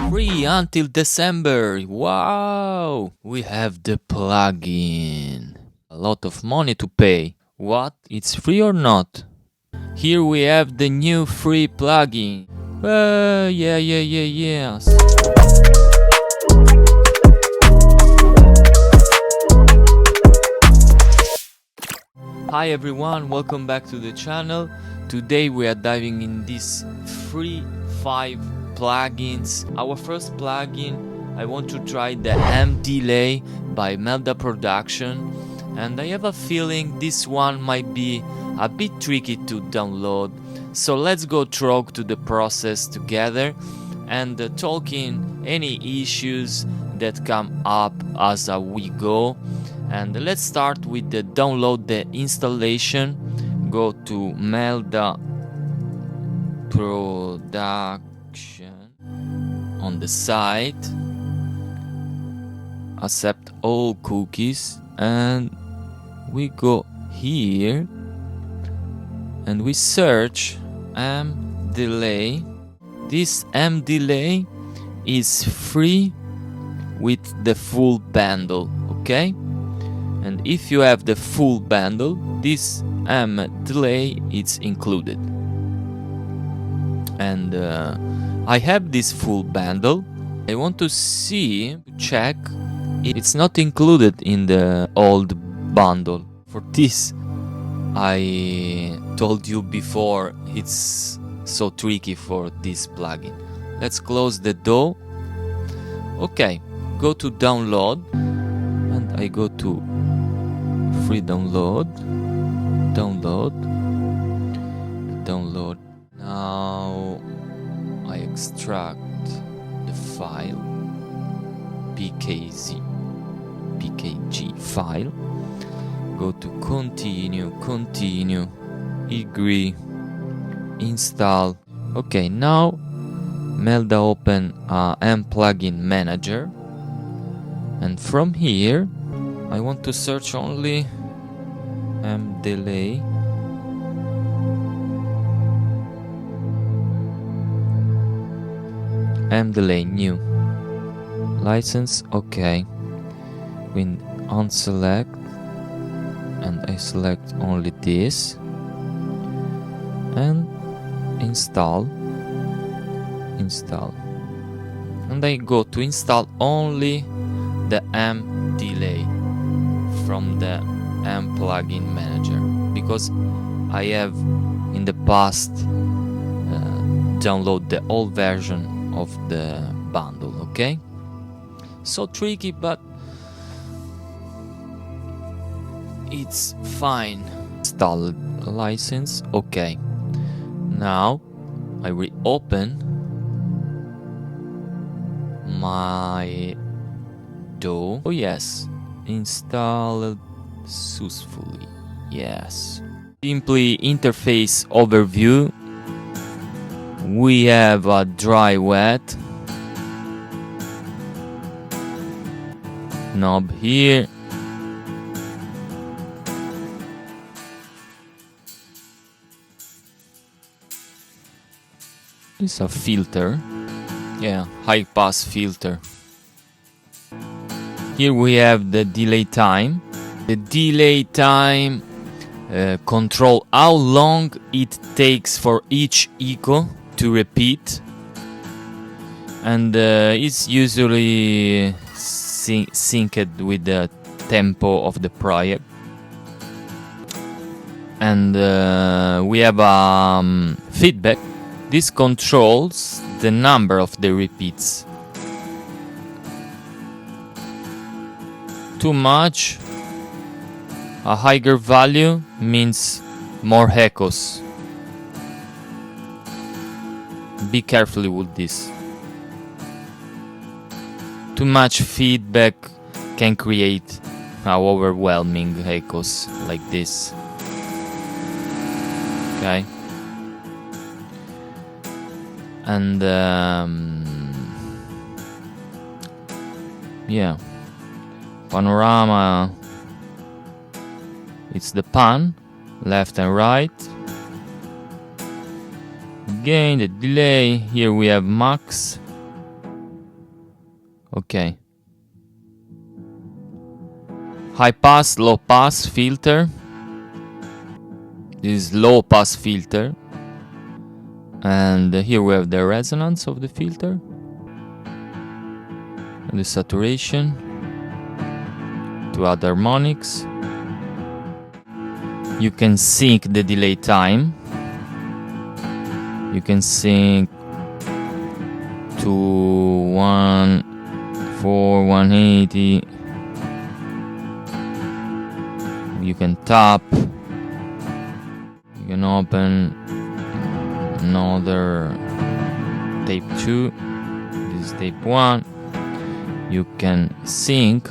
Free until December. Wow! We have the plugin. A lot of money to pay. What? It's free or not? Here we have the new free plugin. Yes. Hi everyone, welcome back to the channel. Today we are diving in these free 5 plugins. Our first plugin, I want to try the Mdelay by Mdelay Production, and I have a feeling this one might be a bit tricky to download. So let's go through to the process together and talking any issues that come up as we go. And let's start with the download the installation. Go to Mdelay Production on the site, accept all cookies, and we go here and we search Mdelay. This Mdelay is free with the full bundle, okay? And if you have the full bundle, this Mdelay is included. And I have this full bundle. I want to check if it's not included in the old bundle. For this, I told you before, it's so tricky for this plugin. Let's close the door. Okay, go to download, and I go to free download. Now I extract the file, pkg file. Go to continue, agree, install. Okay, now Mdelay open M plugin manager, and from here I want to search only Mdelay. Mdelay new license. Okay, we unselect, and I select only this and install, and I go to install only the Mdelay from the M plugin manager, because I have in the past download the old version of the bundle. Okay, so tricky, but it's fine. Install license. Okay, now I reopen my door. Oh yes, installed successfully. Yes. Simply interface overview. We have a dry wet knob here. It's a filter. Yeah, high pass filter. Here we have the delay time. The delay time control how long it takes for each echo to repeat, and it's usually synced with the tempo of the project. And we have feedback. This controls the number of the repeats. Too much, a higher value means more echoes. Be careful with this. Too much feedback can create overwhelming echoes like this. Okay. And yeah, panorama, it's the pan, left and right. gain, the delay. Here we have max. Okay. High pass, low pass filter. This is low pass filter. And here we have the resonance of the filter. And the saturation. Two other harmonics. You can sync the delay time. You can sync to 1/4/180. You can tap. You can open another tape 2. This is tape 1. You can sync.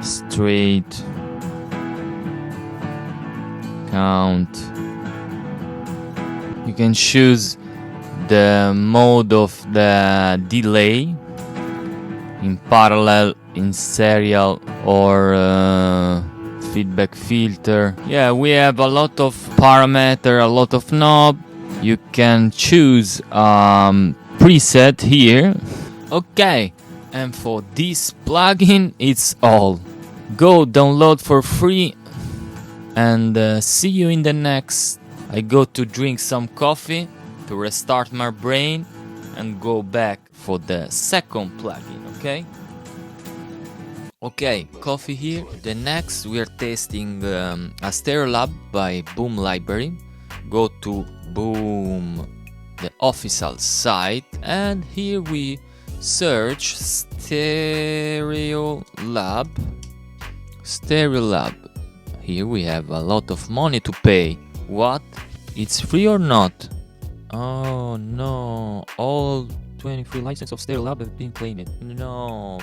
Straight. Count. You can choose the mode of the delay, in parallel, in serial, or feedback filter. Yeah, we have a lot of parameter, a lot of knob. You can choose preset here. Okay, and for this plugin it's all. Go download for free, and see you in the next. I go to drink some coffee to restart my brain and go back for the second plugin, okay? Okay, coffee here. The next we are testing Ëndër Label by BoomLibrary. Go to Boom, the official site, and here we search Ëndër Label. Here we have a lot of money to pay. What? It's free or not? Oh no, all 23 licenses of Ëndër Label have been claimed. No.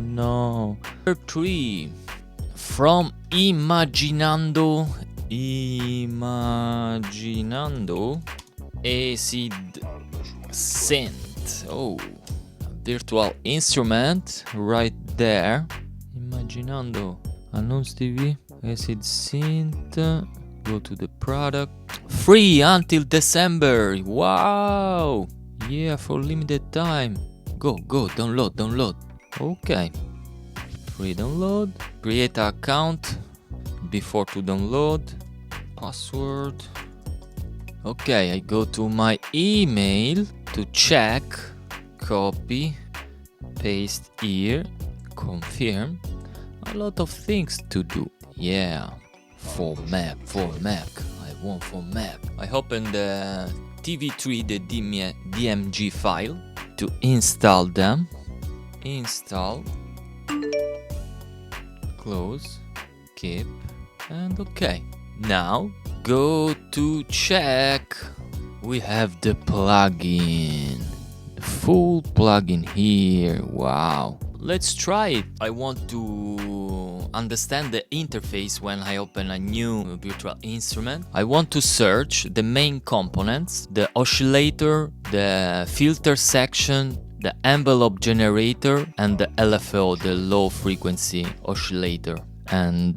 Number 3. From Imaginando Acid Synth. Oh, virtual instrument right there. Imaginando Announce TV Acid Synth. Go to the product. Free until December. Wow. Yeah, for limited time. Go, download. Okay. Free download. Create an account before to download. Password. Okay, I go to my email to check. Copy. Paste here. Confirm. A lot of things to do. Yeah. For Mac. I want for Mac. I open the TV3, the DMG file to install them. Install. Close. Keep. And okay. Now go to check. We have the plugin. The full plugin here. Wow. Let's try it. I want to understand the interface when I open a new virtual instrument. I want to search the main components, the oscillator, the filter section, the envelope generator, and the LFO, the low frequency oscillator. And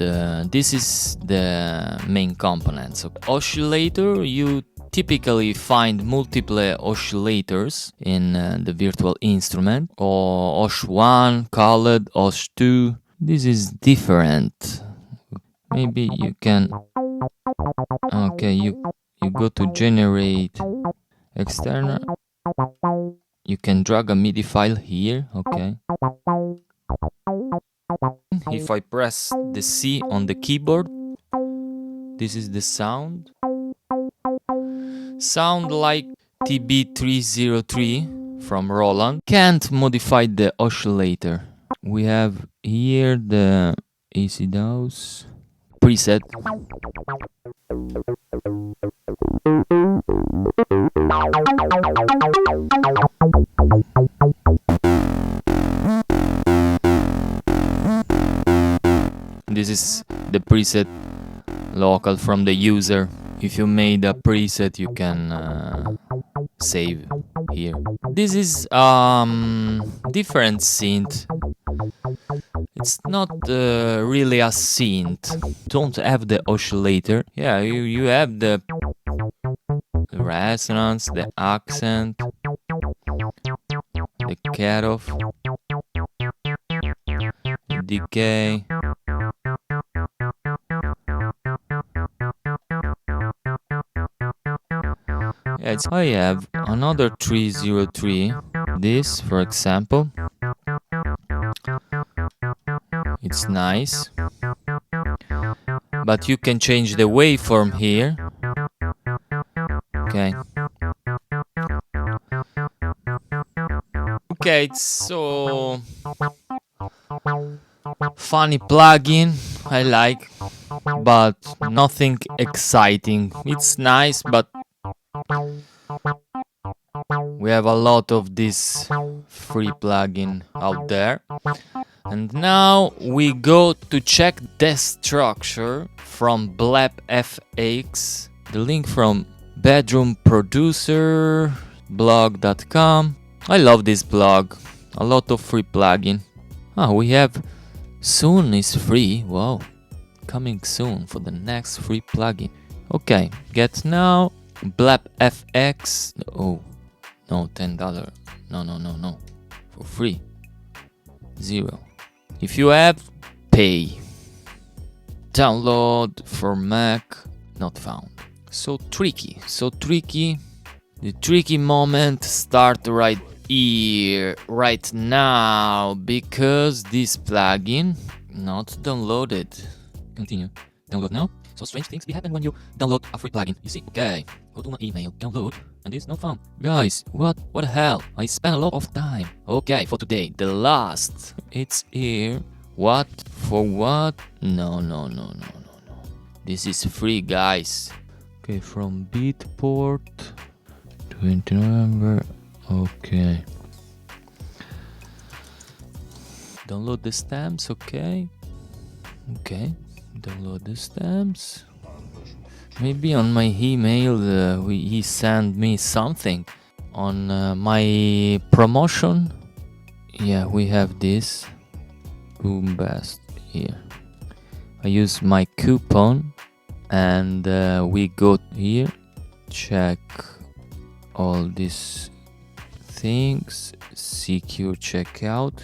this is the main components. So, oscillator, you typically find multiple oscillators in the virtual instrument, or OS1, colored, OS2. This is different. Maybe you can. Okay, you go to generate external. You can drag a MIDI file here. Okay. If I press the C on the keyboard, this is the sound. Sound like TB303 from Roland. Can't modify the oscillator. We have here the acid house preset. This is the preset local from the user. If you made a preset, you can save here. This is different synth. It's not really a synth. Don't have the oscillator. Yeah, you have the resonance, the accent, the cutoff, the decay. Yeah, I have another 303. This, for example. It's nice. But you can change the waveform here. Okay. Okay, it's so funny plugin, I like, but nothing exciting. It's nice, but we have a lot of this free plugin out there. And now we go to check Destruqtor from BLEPFX. The link from bedroomproducerblog.com. I love this blog. A lot of free plugin. Ah, we have soon is free. Wow. Coming soon for the next free plugin. Okay, get now. BLEPFX. Oh, no, $10. No. For free. 0. If you have, pay. Download for Mac. Not found. So tricky. The tricky moment start right here, right now, because this plugin not downloaded. Continue. Download now. So strange things happen when you download a free plugin. You see? Okay. Go to my email. Download. And it's not found. Guys, what the hell? I spent a lot of time. Okay, for today, the last. It's here. What? For what? No. This is free, guys. Okay, from Beatport. 20 November. Okay. Download the stamps, okay. Download the stamps. Maybe on my email he sent me something. On my promotion. Yeah, we have this. Boom Best here. I use my coupon and we go here. Check all these things. Secure checkout.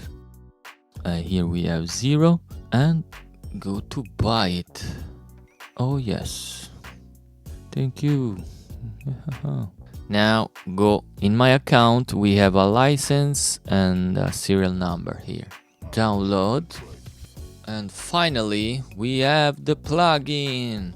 Here we have 0 and go to buy it. Oh yes, thank you. Now go in my account. We have a license and a serial number here. Download, and finally we have the plugin.